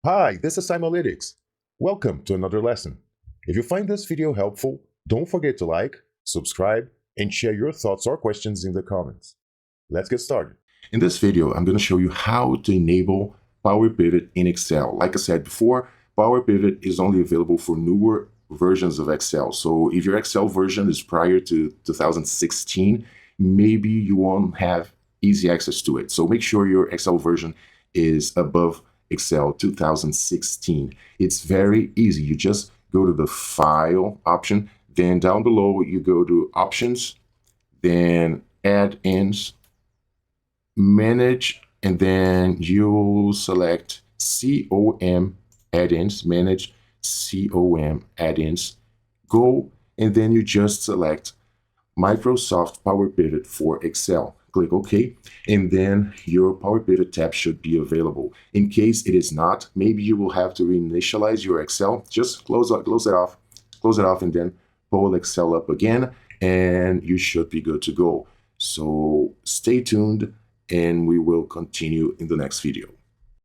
Hi, this is Simolytics. Welcome to another lesson. If you find this video helpful, don't forget to like, subscribe, and share your thoughts or questions in the comments. Let's get started. In this video, I'm going to show you how to enable Power Pivot in Excel. Like I said before, Power Pivot is only available for newer versions of Excel. So if your Excel version is prior to 2016, maybe you won't have easy access to it. So make sure your Excel version is above Excel 2016. It's very easy. You just go to the File option, then down below you go to Options, then Add-ins, Manage, and then you'll select COM Add-ins, Manage COM Add-ins, Go, and then you just select Microsoft Power Pivot for Excel. Click OK, and then your Power Pivot tab should be available. In case it is not, maybe you will have to reinitialize your Excel. Just close it off, and then pull Excel up again, and you should be good to go. So stay tuned, and we will continue in the next video.